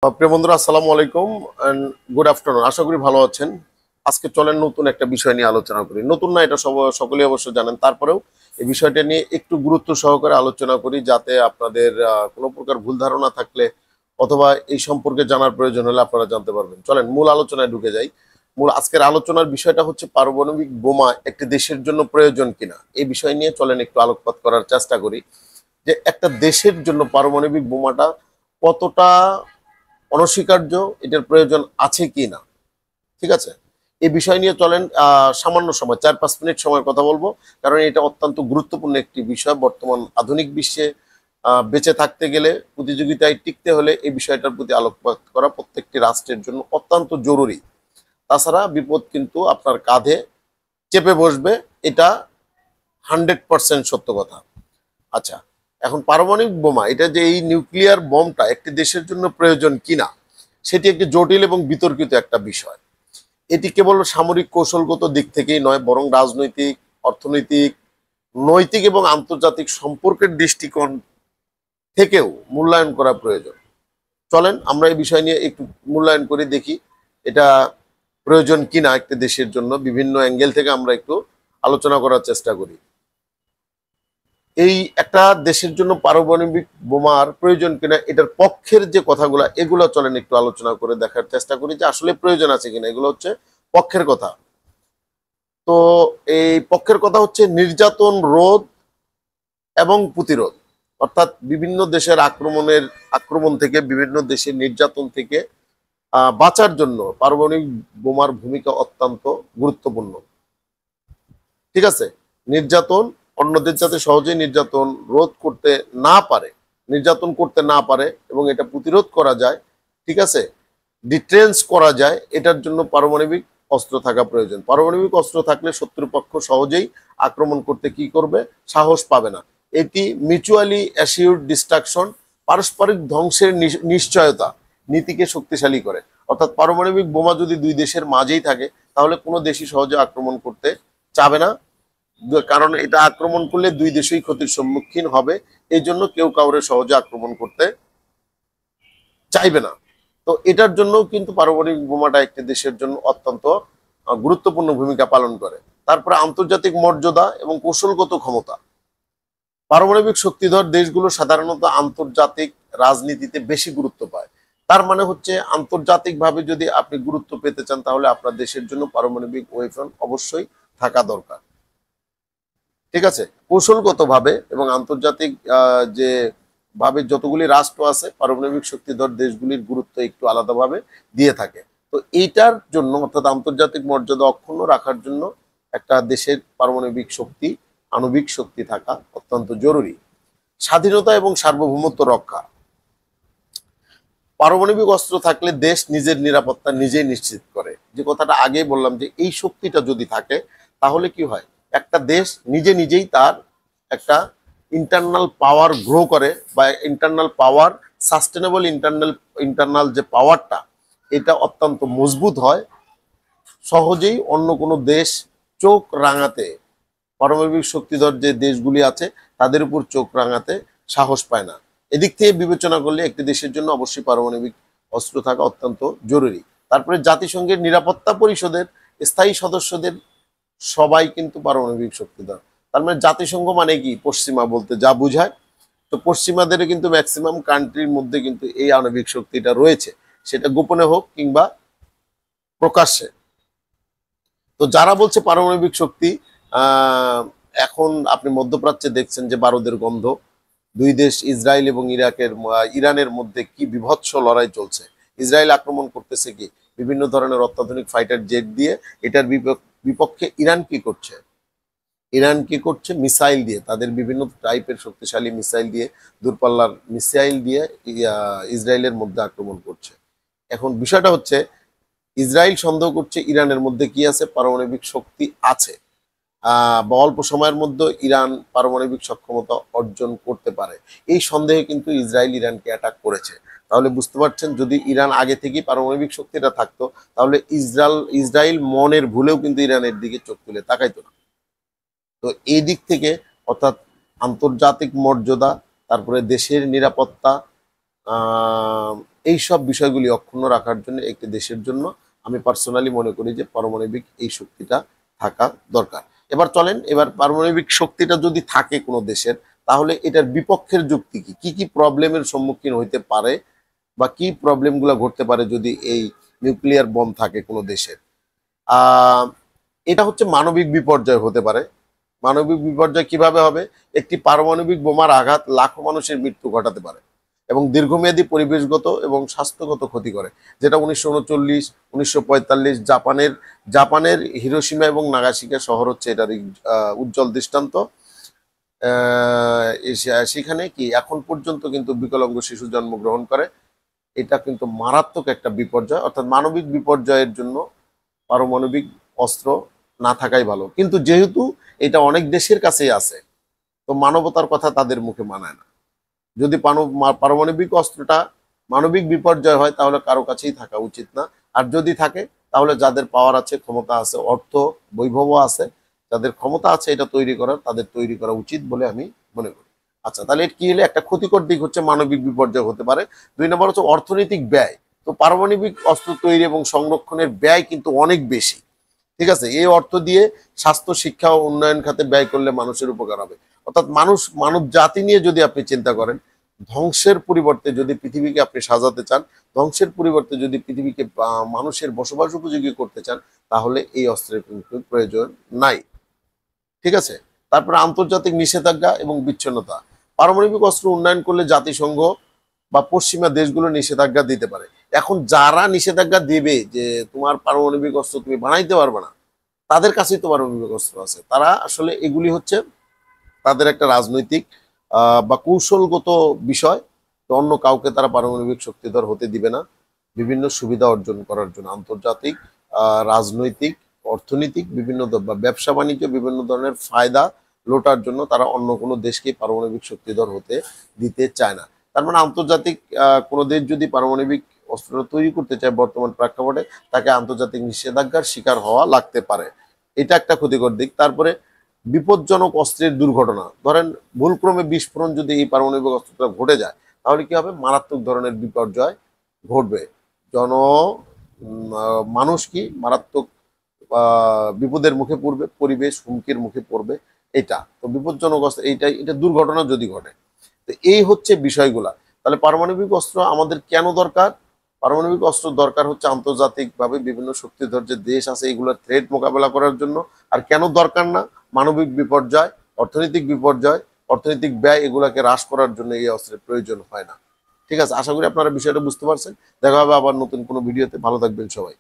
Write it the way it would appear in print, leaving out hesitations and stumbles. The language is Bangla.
প্রিয় বন্ধুরা, আসসালামু আলাইকুম এন্ড গুড আফটারনুন। আশা করি ভালো আছেন। আজকে চলেন নতুন একটা বিষয় নিয়ে আলোচনা করি। নতুন না, এটা সকলেই অবশ্য জানেন, তারপরেও এই বিষয়টা নিয়ে একটু গুরুত্ব সহকারে আলোচনা করি, যাতে আপনাদের কোনো প্রকার ভুল ধারণা থাকলে অথবা এই সম্পর্কে জানার প্রয়োজন হলে আপনারা জানতে পারবেন। চলেন মূল আলোচনায় ঢুকে যাই। মূল আজকের আলোচনার বিষয়টা হচ্ছে পারমাণবিক বোমা একটি দেশের জন্য প্রয়োজন কিনা। এই বিষয় নিয়ে চলেন একটু আলোকপাত করার চেষ্টা করি, যে একটা দেশের জন্য পারমাণবিক বোমাটা কতটা অনস্বীকার্য, এটার প্রয়োজন আছে কি না। ঠিক আছে, এই বিষয় নিয়ে চলেন সামান্য সময় 4-5 মিনিট সময় কথা বলবো, কারণ এটা অত্যন্ত গুরুত্বপূর্ণ একটি বিষয়। বর্তমান আধুনিক বিশ্বে বেঁচে থাকতে গেলে, প্রতিযোগিতায় টিকতে হলে এই বিষয়টার প্রতি আলোকপাত করা প্রত্যেকটি রাষ্ট্রের জন্য অত্যন্ত জরুরি। তাছাড়া বিপদ কিন্তু আপনার কাঁধে চেপে বসবে, এটা 100% সত্য কথা। আচ্ছা, এখন পারমাণবিক বোমা, এটা যে এই নিউক্লিয়ার বমটা একটি দেশের জন্য প্রয়োজন কিনা, সেটি একটি জটিল এবং বিতর্কিত একটা বিষয়। এটি কেবল সামরিক কৌশলগত দিক থেকেই নয়, বরং রাজনৈতিক, অর্থনৈতিক, নৈতিক এবং আন্তর্জাতিক সম্পর্কের দৃষ্টিকোণ থেকেও মূল্যায়ন করা প্রয়োজন। চলেন আমরা এই বিষয় নিয়ে একটু মূল্যায়ন করে দেখি, এটা প্রয়োজন কিনা একটি দেশের জন্য। বিভিন্ন অ্যাঙ্গেল থেকে আমরা একটু আলোচনা করার চেষ্টা করি। এই একটা দেশের জন্য পারমাণবিক বোমার প্রয়োজন কিনা, এটার পক্ষের যে কথাগুলো, এগুলো চলেন একটু আলোচনা করে দেখার চেষ্টা করি যে আসলে প্রয়োজন আছে কিনা। এগুলো হচ্ছে পক্ষের কথা। তো এই পক্ষের কথা হচ্ছে নির্যাতন রোধ এবং প্রতিরোধ, অর্থাৎ বিভিন্ন দেশের আক্রমণ থেকে, বিভিন্ন দেশের নির্যাতন থেকে বাঁচার জন্য পারমাণবিক বোমার ভূমিকা অত্যন্ত গুরুত্বপূর্ণ। ঠিক আছে, নির্যাতন, অন্যদের যাতে সহজেই নির্যাতন রোধ করতে না পারে, নির্যাতন করতে না পারে এবং এটা প্রতিরোধ করা যায়, ঠিক আছে, ডিটেন্স করা যায়, এটার জন্য পারমাণবিক অস্ত্র থাকা প্রয়োজন। পারমাণবিক অস্ত্র থাকলে শত্রুপক্ষ সহজেই আক্রমণ করতে কি করবে, সাহস পাবে না। এটি মিউচুয়ালি অ্যাসিউরড ডিস্ট্রাকশন, পারস্পরিক ধ্বংসের নিশ্চয়তা নীতিকে শক্তিশালী করে। অর্থাৎ পারমাণবিক বোমা যদি দুই দেশের মাঝেই থাকে, তাহলে কোনো দেশই সহজে আক্রমণ করতে চাবে না, কারণ এটা আক্রমণ করলে দুই দেশই ক্ষতির সম্মুখীন হবে। এই জন্য কেউ কাউরে সহজে আক্রমণ করতে চাইবে না। তো এটার জন্য কিন্তু পারমাণবিক বোমাটা একটি দেশের জন্য অত্যন্ত গুরুত্বপূর্ণ ভূমিকা পালন করে। তারপরে আন্তর্জাতিক মর্যাদা এবং কৌশলগত ক্ষমতা। পারমাণবিক শক্তিধর দেশগুলো সাধারণত আন্তর্জাতিক রাজনীতিতে বেশি গুরুত্ব পায়। তার মানে হচ্ছে আন্তর্জাতিকভাবে যদি আপনি গুরুত্ব পেতে চান, তাহলে আপনার দেশের জন্য পারমাণবিক ওয়েপন অবশ্যই থাকা দরকার। ঠিক আছে, কৌশলগতভাবে এবং আন্তর্জাতিক যে ভাবে যতগুলি রাষ্ট্র আছে, পারমাণবিক শক্তিধর দেশগুলির গুরুত্ব একটু আলাদাভাবে দিয়ে থাকে। তো এইটার জন্য, অর্থাৎ আন্তর্জাতিক মর্যাদা অক্ষুণ্ণ রাখার জন্য একটা দেশের পারমাণবিক শক্তি, আণবিক শক্তি থাকা অত্যন্ত জরুরি। স্বাধীনতা এবং সার্বভৌমত্ব রক্ষা। পারমাণবিক অস্ত্র থাকলে দেশ নিজের নিরাপত্তা নিজেই নিশ্চিত করে। যে কথাটা আগেই বললাম, যে এই শক্তিটা যদি থাকে, তাহলে কি হয়, একটা দেশ নিজে নিজেই তার একটা ইন্টারনাল পাওয়ার গ্রো করে, বা ইন্টারনাল পাওয়ার, সাস্টেনেবল ইন্টারনাল যে পাওয়ারটা, এটা অত্যন্ত মজবুত হয়। সহজেই অন্য কোনো দেশ চোখ রাঙাতে, পারমাণবিক শক্তিধর যে দেশগুলি আছে তাদের উপর চোখ রাঙাতে সাহস পায় না। এদিক থেকে বিবেচনা করলে একটি দেশের জন্য অবশ্যই পারমাণবিক অস্ত্র থাকা অত্যন্ত জরুরি। তারপরে জাতিসংঘের নিরাপত্তা পরিষদের স্থায়ী সদস্যদের সবাই কিন্তু পারমাণবিক শক্তিধর। তার মানে জাতিসংঘ মানে কি, পশ্চিমা বলতে যা বোঝায়। তো পশ্চিমাদের কিন্তু ম্যাক্সিমাম কান্ট্রির মধ্যে কিন্তু এই আণবিক শক্তিটা রয়েছে, সেটা গোপনে হোক কিংবা প্রকাশ্যে। তো যারা বলছে পারমাণবিক শক্তি, আহ এখন আপনি মধ্যপ্রাচ্যে দেখছেন যে বারুদের গন্ধ। দুই দেশ ইসরায়েল এবং ইরানের মধ্যে কি বিভৎস লড়াই চলছে। ইসরায়েল আক্রমণ করতেছে কি, বিভিন্ন ধরনের অত্যাধুনিক ফাইটার জেট দিয়ে। এটার বিপক্ষে ইরান কি করছে, ইরান কি করছে, মিসাইল দিয়ে, তাদের বিভিন্ন টাইপের শক্তিশালী মিসাইল দিয়ে, দূরপাল্লার মিসাইল দিয়ে ইসরায়েলের মধ্যে আক্রমণ করছে। এখন বিষয়টা হচ্ছে, ইসরায়েল সন্দেহ করছে ইরানের মধ্যে কি আছে, পারমাণবিক শক্তি আছে, বা অল্প সময়ের মধ্যে ইরান পারমাণবিক সক্ষমতা অর্জন করতে পারে। এই সন্দেহে কিন্তু ইসরায়েল ইরানকে অ্যাটাক করেছে। তাহলে বুঝতে পারছেন, যদি ইরান আগে থেকেই পারমাণবিক শক্তিটা থাকতো, তাহলে ইসরায়েল মনের ভুলেও কিন্তু ইরানের দিকে চোখ তুলে তাকাইতো না। তো এই দিক থেকে, অর্থাৎ আন্তর্জাতিক মর্যাদা, তারপরে দেশের নিরাপত্তা, এই সব বিষয়গুলি অক্ষুণ্ণ রাখার জন্য একটি দেশের জন্য আমি পার্সোনালি মনে করি যে পারমাণবিক এই শক্তিটা থাকা দরকার। এবার চলেন, এবার পারমাণবিক শক্তিটা যদি থাকে কোনো দেশের, তাহলে এটার বিপক্ষের যুক্তি কি, কি কি প্রবলেমের সম্মুখীন হইতে পারে বা কি প্রবলেমগুলো ঘটতে পারে যদি এই নিউক্লিয়ার বম থাকে কোনো দেশের। আহ এটা হচ্ছে মানবিক বিপর্যয় হতে পারে। মানবিক বিপর্যয় কিভাবে হবে? একটি পারমাণবিক বোমার আঘাত লাখো মানুষের মৃত্যু ঘটাতে পারে এবং দীর্ঘমেয়াদী পরিবেশগত এবং স্বাস্থ্যগত ক্ষতি করে, যেটা 1939, 1945 জাপানের হিরোশিমা এবং নাগাসাকি শহর হচ্ছে এটার উজ্জ্বল দৃষ্টান্ত। সেখানে কি এখন পর্যন্ত কিন্তু বিকলাঙ্গ শিশু জন্মগ্রহণ করে। এটা কিন্তু মারাত্মক একটা বিপর্যয়, অর্থাৎ মানবিক বিপর্যয়ের জন্য পারমাণবিক অস্ত্র না থাকাই ভালো। কিন্তু যেহেতু এটা অনেক দেশের কাছেই আছে, তো মানবতার কথা তাদের মুখে মানায় না। যদি পারমাণবিক অস্ত্রটা মানবিক বিপর্যয় হয় তাহলে কারো কাছেই থাকা উচিত না। আর যদি থাকে তাহলে যাদের পাওয়ার আছে, ক্ষমতা আছে, অর্থ বৈভব আছে, যাদের ক্ষমতা আছে এটা তৈরি করার, তাদের তৈরি করা উচিত বলে আমি মনে করি। আচ্ছা, তাহলে এর কি হলে একটা ক্ষতিকর দিক হচ্ছে মানবিক বিপর্যয় হতে পারে। 2 নম্বর হচ্ছে অর্থনৈতিক ব্যয়। তো পারমাণবিক অস্ত্র তৈরি এবং সংরক্ষণের ব্যয় কিন্তু অনেক বেশি। ঠিক আছে, এই অর্থ দিয়ে স্বাস্থ্য, শিক্ষা ও উন্নয়ন খাতে ব্যয় করলে মানুষের উপকার হবে। অর্থাৎ মানব জাতি নিয়ে যদি আপনি চিন্তা করেন, ধ্বংসের পরিবর্তে যদি পৃথিবীকে আপনি সাজাতে চান, ধ্বংসের পরিবর্তে যদি পৃথিবীকে মানুষের বসবাস উপযোগী করতে চান, তাহলে এই অস্ত্রের কিন্তু প্রয়োজন নাই। ঠিক আছে। তারপরে আন্তর্জাতিক নিষেধাজ্ঞা এবং বিচ্ছিন্নতা। পারমাণবিক অস্ত্র উন্নয়ন করলে জাতিসংঘ বা পশ্চিমা দেশগুলো নিষেধাজ্ঞা দিতে পারে। এখন যারা নিষেধাজ্ঞা দেবে যে তোমার পারমাণবিক অস্ত্র তুমি বানাইতে পারবে না, তাদের কাছেই তো পারমাণবিক অস্ত্র আছে। তারা আসলে এগুলি হচ্ছে তাদের একটা রাজনৈতিক বা কৌশলগত বিষয়। তো অন্য কাউকে তারা পারমাণবিক শক্তিধর হতে দিবে না। বিভিন্ন সুবিধা অর্জন করার জন্য আন্তর্জাতিক, রাজনৈতিক, অর্থনৈতিক বিভিন্ন বা ব্যবসা বাণিজ্য বিভিন্ন ধরনের ফায়দা লোটার জন্য তারা অন্য কোনো দেশকে পারমাণবিক শক্তিধর হতে দিতে চায় না। তার মানে আন্তর্জাতিক কোনো দেশ যদি পারমাণবিক অস্ত্র তৈরি করতে চায় বর্তমান প্রেক্ষাপটে, তাকে আন্তর্জাতিক নিষেধাজ্ঞার শিকার হওয়া লাগতে পারে। এটা একটা ক্ষতিকর দিক। তারপরে বিপজ্জনক অস্ত্রের দুর্ঘটনা। ধরেন ভুলক্রমে বিস্ফোরণ যদি এই পারমাণবিক অস্ত্রটা ঘটে যায়, তাহলে কি হবে? মারাত্মক ধরনের বিপর্যয় ঘটবে। জন মানুষ কি মারাত্মক বিপদের মুখে পড়বে, পরিবেশ হুমকির মুখে পড়বে। এটা তো বিপজ্জনক অস্ত্র, এটা দুর্ঘটনা যদি ঘটে। তো এই হচ্ছে বিষয়গুলা। তাহলে পারমাণবিক অস্ত্র আমাদের কেন দরকার? পারমাণবিক অস্ত্র দরকার হচ্ছে আন্তর্জাতিকভাবে বিভিন্ন শক্তিধর যে দেশ আছে এগুলোর থ্রেট মোকাবেলা করার জন্য। আর কেন দরকার না? মানবিক বিপর্যয়, অর্থনৈতিক ব্যয় এগুলাকে হ্রাস করার জন্য এই অস্ত্রের প্রয়োজন হয় না। ঠিক আছে, আশা করি আপনারা বিষয়টা বুঝতে পারছেন। দেখা হবে আবার নতুন কোনো ভিডিওতে। ভালো থাকবেন সবাই।